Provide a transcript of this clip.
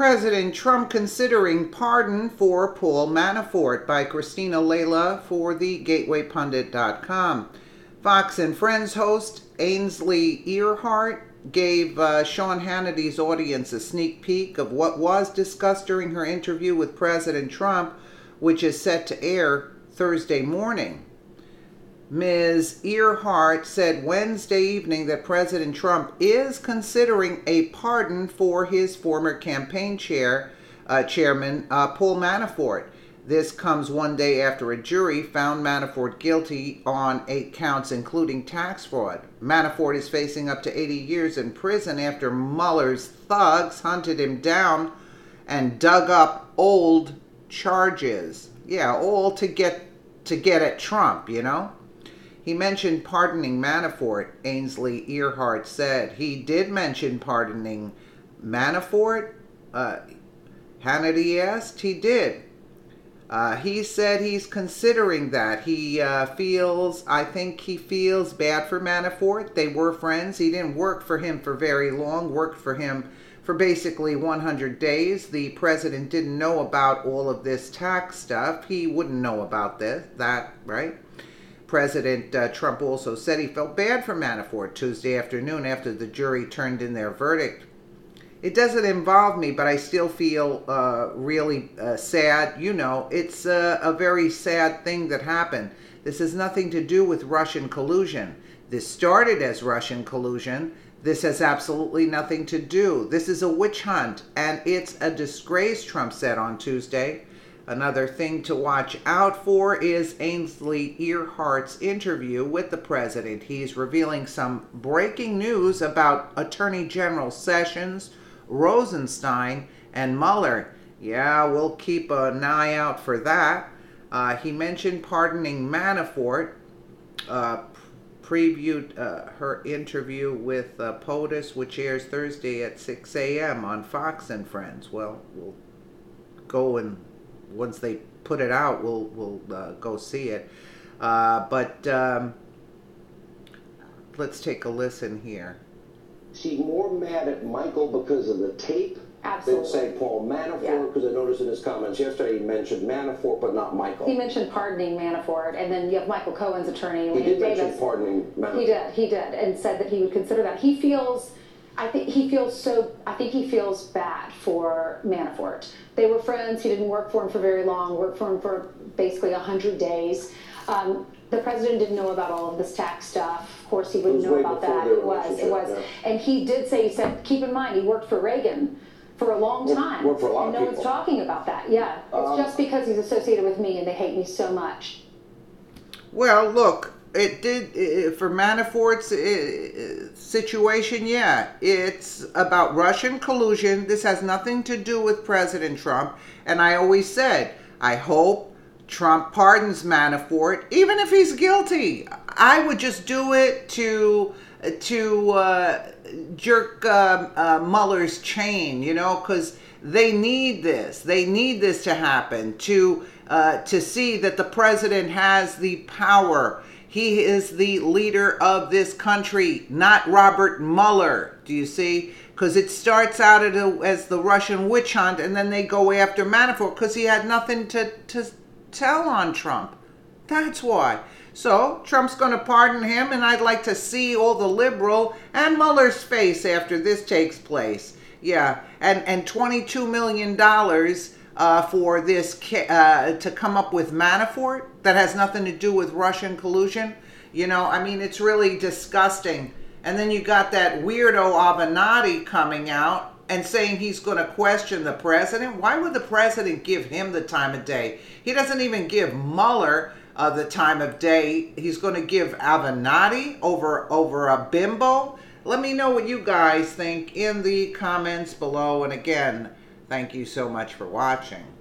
President Trump considering pardon for Paul Manafort by Christina Layla for the GatewayPundit.com. Fox and Friends host Ainsley Earhart gave Sean Hannity's audience a sneak peek of what was discussed during her interview with President Trump, which is set to air Thursday morning. Ms. Earhart said Wednesday evening that President Trump is considering a pardon for his former campaign chairman, Paul Manafort. This comes one day after a jury found Manafort guilty on 8 counts, including tax fraud. Manafort is facing up to 80 years in prison after Mueller's thugs hunted him down and dug up old charges. Yeah, all to get at Trump, you know. He mentioned pardoning Manafort, Ainsley Earhart said. He did mention pardoning Manafort? Hannity asked. He did. He said he's considering that. I think he feels bad for Manafort. They were friends. He didn't work for him for very long, worked for him for basically 100 days. The president didn't know about all of this tax stuff. He wouldn't know about that, right? President Trump also said he felt bad for Manafort Tuesday afternoon after the jury turned in their verdict. It doesn't involve me, but I still feel really sad. You know, it's a very sad thing that happened. This has nothing to do with Russian collusion. This started as Russian collusion. This has absolutely nothing to do. This is a witch hunt, and it's a disgrace, Trump said on Tuesday. Another thing to watch out for is Ainsley Earhart's interview with the president. He's revealing some breaking news about Attorney General Sessions, Rosenstein, and Mueller. Yeah, we'll keep an eye out for that. He mentioned pardoning Manafort, previewed her interview with POTUS, which airs Thursday at 6 a.m. on Fox and Friends. Well, we'll go and once they put it out, we'll go see it. But let's take a listen here. She's more mad at Michael because of the tape than, say, Paul Manafort, because I noticed in his comments yesterday he mentioned Manafort but not Michael. He mentioned pardoning Manafort, and then you have Michael Cohen's attorney. He did mention pardoning Manafort. He did, and said that he would consider that. I think he feels bad for Manafort. They were friends. He didn't work for him for very long, worked for him for basically 100 days. The president didn't know about all of this tax stuff. Of course, he wouldn't know about that. It was. Yeah. And he said, keep in mind, he worked for Reagan for a long time. Worked for a lot of people. No one's talking about that. Yeah, it's just because he's associated with me and they hate me so much. Well, look, it did, for Manafort's situation, yeah. It's about Russian collusion. This has nothing to do with President Trump. And I always said, I hope Trump pardons Manafort, even if he's guilty. I would just do it to jerk Mueller's chain, you know, because they need this. They need this to happen to see that the president has the power. He is the leader of this country, not Robert Mueller. Do you see? Because it starts out as the Russian witch hunt, and then they go after Manafort because he had nothing to tell on Trump. That's why. So Trump's going to pardon him, and I'd like to see all the liberal and Mueller's face after this takes place. Yeah, and $22 million for this to come up with Manafort that has nothing to do with Russian collusion. You know, I mean, it's really disgusting. And then you got that weirdo Avenatti coming out and saying he's going to question the president. Why would the president give him the time of day? He doesn't even give Mueller the time of day. He's going to give Avenatti over a bimbo. Let me know what you guys think in the comments below. And again, thank you so much for watching.